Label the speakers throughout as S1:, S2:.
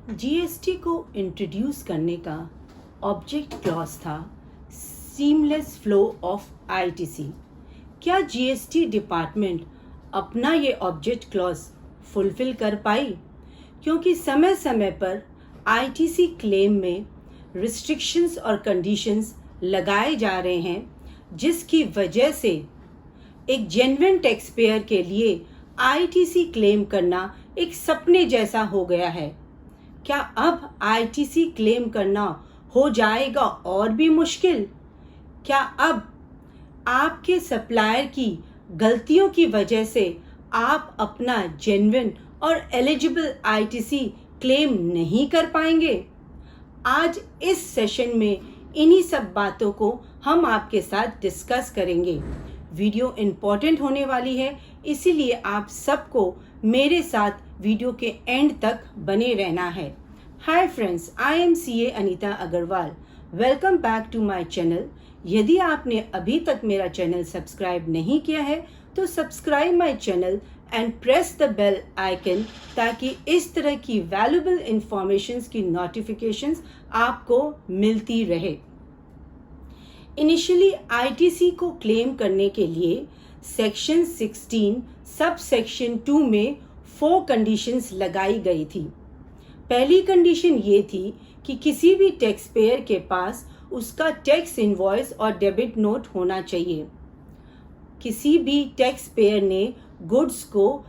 S1: GST को introduce करने का ऑब्जेक्ट क्लॉज था सीमलेस फ्लो ऑफ आईटीसी। क्या जीएसटी डिपार्टमेंट अपना ये ऑब्जेक्ट क्लॉज फुलफिल कर पाई? क्योंकि समय समय पर आईटीसी क्लेम में रिस्ट्रिक्शंस और कंडीशंस लगाए जा रहे हैं, जिसकी वजह से एक जेन्युइन टैक्स पेयर के लिए आईटीसी क्लेम करना एक सपने जैसा हो गया है। क्या अब आईटीसी क्लेम करना हो जाएगा और भी मुश्किल? क्या अब आपके सप्लायर की गलतियों की वजह से आप अपना जेन्युइन और एलिजिबल आईटीसी क्लेम नहीं कर पाएंगे? आज इस सेशन में इन्हीं सब बातों को हम आपके साथ डिस्कस करेंगे। वीडियो इम्पोर्टेंट होने वाली है, इसीलिए आप सबको मेरे साथ वीडियो के एंड तक बने रहना है। Hi friends, I am CA Anita Agrawal. Welcome back to my channel. यदि आपने अभी तक मेरा चैनल सब्सक्राइब नहीं किया है तो subscribe my channel and press the bell icon, ताकि इस तरह की वैल्यूएबल इंफॉर्मेशंस की नोटिफिकेशंस आपको मिलती रहे। इनिशियली आईटीसी को क्लेम करने के लिए सेक्शन 16 सब सेक्शन 2 में 4 कंडीशंस लगाई गई थी। पहली कंडीशन ये थी कि किसी भी टैक्स पेयर के पास उसका टैक्स इनवॉइस और डेबिट नोट होना चाहिए। किसी भी टैक्स पेयर ने गुड्स को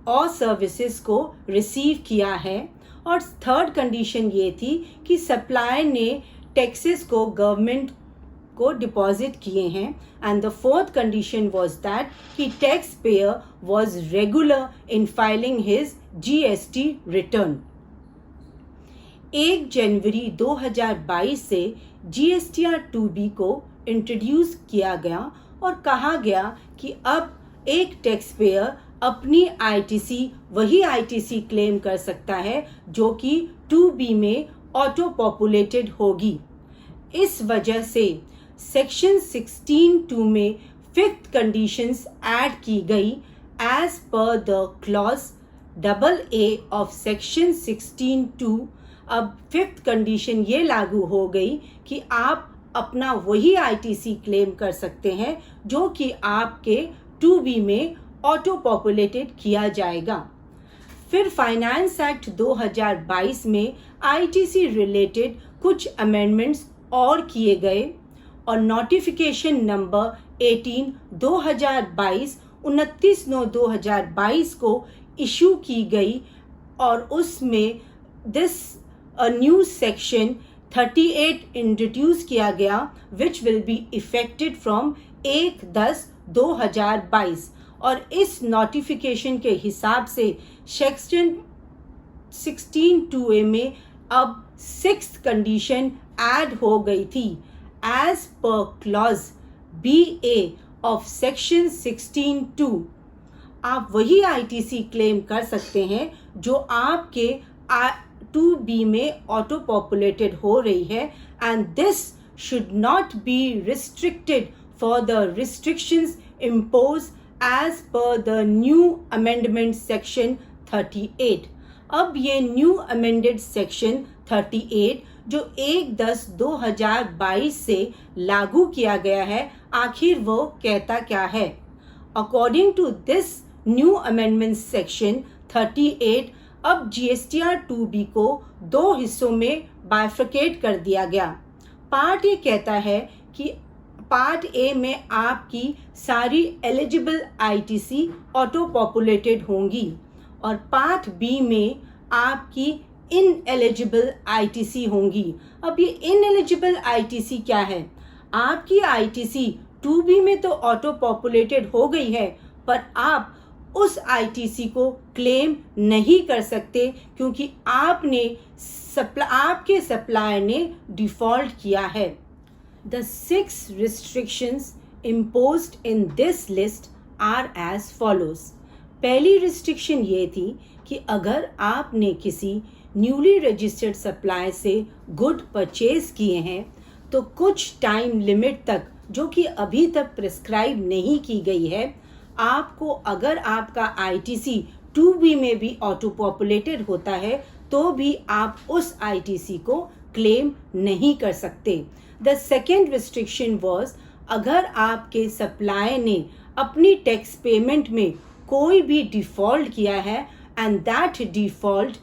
S1: और सर्विसेज को रिसीव किया है। और थर्ड कंडीशन ये थी कि सप्लायर ने टैक्सेस को गवर्नमेंट को डिपॉजिट किए हैं। And the fourth condition was that कि tax payer was regular in filing his GST return. 1 जनवरी 2022 से जीएसटीआर 2B को इंट्रोड्यूस किया गया और कहा गया कि अब एक टैक्स पेयर अपनी आईटीसी वही आईटीसी क्लेम कर सकता है जो कि 2B में ऑटो पॉपुलेटेड होगी। इस वजह से सेक्शन 16(2) में 5th कंडीशंस ऐड की गई as per the clause AA of section 16(2). अब 5th कंडीशन ये लागू हो गई कि आप अपना वही आईटीसी क्लेम कर सकते हैं जो कि आपके 2B में ऑटो पॉपुलेटेड किया जाएगा। फिर फाइनेंस एक्ट 2022 में आईटीसी रिलेटेड कुछ अमेंडमेंट्स और किए गए और नोटिफिकेशन नंबर 18 2022 29/9/2022 को इशू की गई और उसमें a new section 38 इंट्रोड्यूस किया गया which will be effective from 1/10/2022। और इस नोटिफिकेशन के हिसाब से सेक्शन 16(2)A में अब 6th कंडीशन ऐड हो गई थी as per clause BA of section 16(2). आप वही आईटीसी क्लेम कर सकते हैं जो आपके 2B में ऑटो पॉपुलेटेड हो रही है, and this should not be restricted for the restrictions impose as per the new amendment section 38। अब ये न्यू अमेंडेड सेक्शन 38 जो 1/10/2022 से लागू किया गया है, आखिर वो कहता क्या है? According to this new amendment section 38, अब जीएसटीआर 2B को 2 हिस्सों में बाइफरकेट कर दिया गया। पार्ट ए कहता है कि पार्ट ए में आपकी सारी एलिजिबल आईटीसी ऑटो पॉपुलेटेड होंगी और पार्ट बी में आपकी इनएलिजिबल आईटीसी होंगी। अब ये इनएलिजिबल आईटीसी क्या है? आपकी आईटीसी 2B में तो ऑटो पॉपुलेटेड हो गई है, पर आप उस आईटीसी को क्लेम नहीं कर सकते क्योंकि आपके सप्लायर ने डिफॉल्ट किया है। The 6 restrictions imposed in this list are as follows। पहली रिस्ट्रिक्शन ये थी कि अगर आपने किसी न्यूली रजिस्टर्ड सप्लायर से गुड परचेज किए हैं तो कुछ टाइम लिमिट तक, जो कि अभी तक प्रिस्क्राइब नहीं की गई है, आपको अगर आपका आईटीसी 2B में भी ऑटो पॉपुलेटेड होता है तो भी आप उस आईटीसी को क्लेम नहीं कर सकते। द सेकेंड रिस्ट्रिक्शन वॉज, अगर आपके सप्लायर ने अपनी टैक्स पेमेंट में कोई भी डिफ़ॉल्ट किया है and that default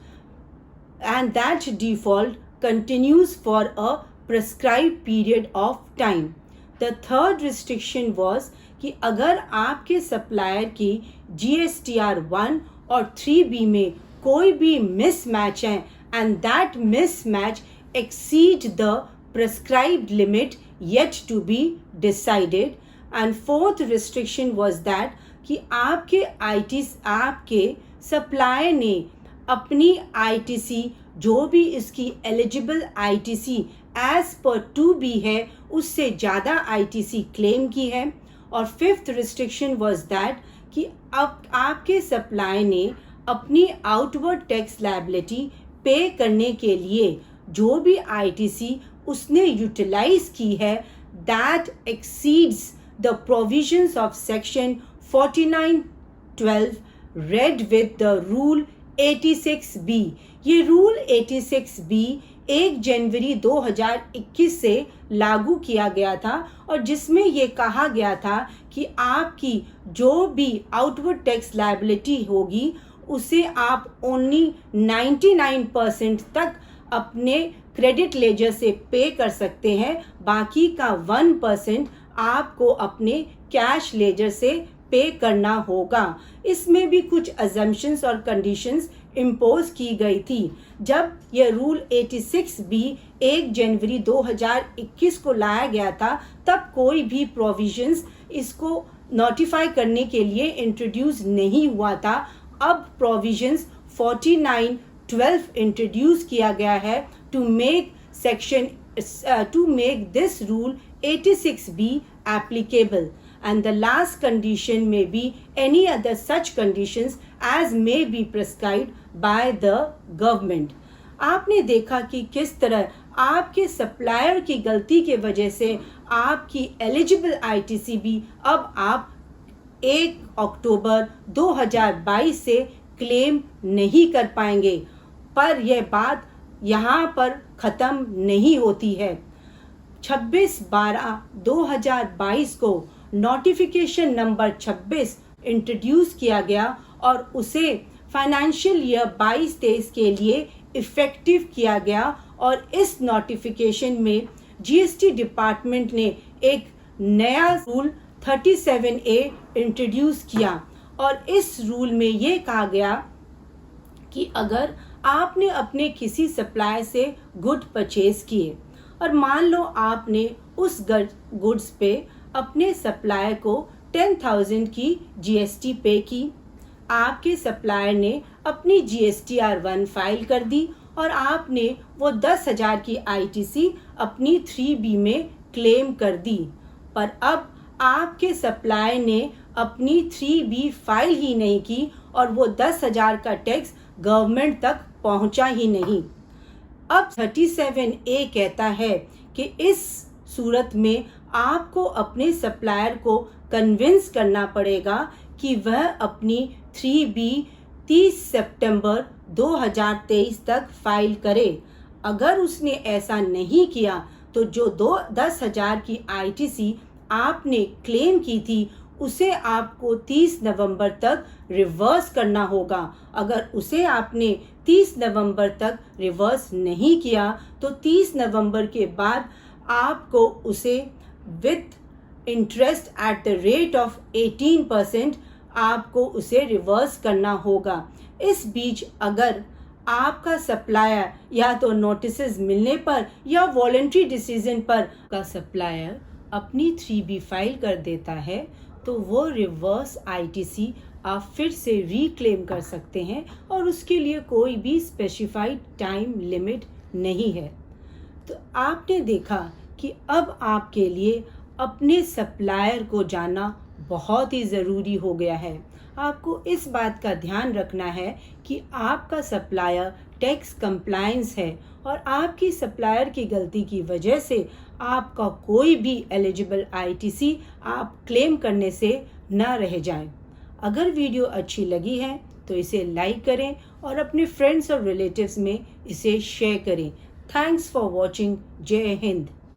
S1: continues for a prescribed period of time. The third restriction was कि अगर आपके सप्लायर की GSTR 1 और 3B में कोई भी मिसमैच है and that mismatch exceed the prescribed limit yet to be decided. And fourth restriction was that कि आपके सप्लायर ने अपनी ITC जो भी इसकी eligible ITC as per 2B है उससे ज़्यादा आईटीसी क्लेम की है। और फिफ्थ रिस्ट्रिक्शन वाज दैट कि अब आपके सप्लायर ने अपनी आउटवर्ड टैक्स लायबिलिटी पे करने के लिए जो भी आईटीसी उसने यूटिलाइज की है that exceeds the provisions of section 4912 read with the rule 86B। ये रूल 86B 1 जनवरी 2021 से लागू किया गया था और जिसमें ये कहा गया था कि आपकी जो भी आउटवर्ड टैक्स लायबिलिटी होगी उसे आप ओनली 99% तक अपने क्रेडिट लेजर से पे कर सकते हैं, बाकी का 1% आपको अपने कैश लेजर से पे करना होगा। इसमें भी कुछ अजम्पशंस और कंडीशंस इम्पोज की गई थी। जब यह रूल 86B 1 जनवरी 2021 को लाया गया था तब कोई भी प्रोविजंस इसको नोटिफाई करने के लिए इंट्रोड्यूस नहीं हुआ था। अब प्रोविजंस 4912 इंट्रोड्यूस किया गया है to make this rule 86B applicable. And the last condition may be any other such conditions as may be prescribed by the government. आपने देखा कि किस तरह आपके सप्लायर की गलती के वजह से आपकी एलिजिबल आईटीसी भी अब आप 1 अक्टूबर 2022 से क्लेम नहीं कर पाएंगे। पर यह बात यहाँ पर ख़त्म नहीं होती है। 26/12/2022 को नोटिफिकेशन नंबर 26 इंट्रोड्यूस किया गया और उसे फाइनेंशियल ईयर 22-23 के लिए इफ़ेक्टिव किया गया और इस नोटिफिकेशन में जीएसटी डिपार्टमेंट ने एक नया रूल 37A इंट्रोड्यूस किया और इस रूल में ये कहा गया कि अगर आपने अपने किसी सप्लायर से गुड परचेज किए और मान लो आपने उस गुड्स पे अपने सप्लायर को 10,000 की जीएसटी पे की, आपके सप्लायर ने अपनी GSTR 1 फाइल कर दी और आपने वो 10,000 की आईटीसी अपनी 3B में क्लेम कर दी। पर अब आपके सप्लायर ने अपनी 3B फाइल ही नहीं की और वो 10,000 का टैक्स गवर्नमेंट तक पहुंचा ही नहीं। अब 37A कहता है कि इस सूरत में आपको अपने सप्लायर को कन्विंस करना पड़ेगा कि वह अपनी 3B 30 सितंबर 2023 तक फाइल करे। अगर उसने ऐसा नहीं किया तो जो 10,000 की आईटीसी आपने क्लेम की थी उसे आपको 30 नवंबर तक रिवर्स करना होगा। अगर उसे आपने 30 नवंबर तक रिवर्स नहीं किया तो 30 नवंबर के बाद आपको उसे with interest at the rate of 18% आपको उसे रिवर्स करना होगा। इस बीच अगर आपका सप्लायर या तो नोटिसेस मिलने पर या वॉलंटरी डिसीजन पर का सप्लायर अपनी 3B फाइल कर देता है तो वो रिवर्स आईटीसी आप फिर से रीक्लेम कर सकते हैं और उसके लिए कोई भी स्पेसिफाइड टाइम लिमिट नहीं है। तो आपने देखा कि अब आपके लिए अपने सप्लायर को जानना बहुत ही ज़रूरी हो गया है। आपको इस बात का ध्यान रखना है कि आपका सप्लायर टैक्स कंप्लायंस है और आपकी सप्लायर की गलती की वजह से आपका कोई भी एलिजिबल आईटीसी आप क्लेम करने से न रह जाए। अगर वीडियो अच्छी लगी है तो इसे लाइक करें और अपने फ्रेंड्स और रिलेटिव्स में इसे शेयर करें। Thanks for watching. जय हिंद।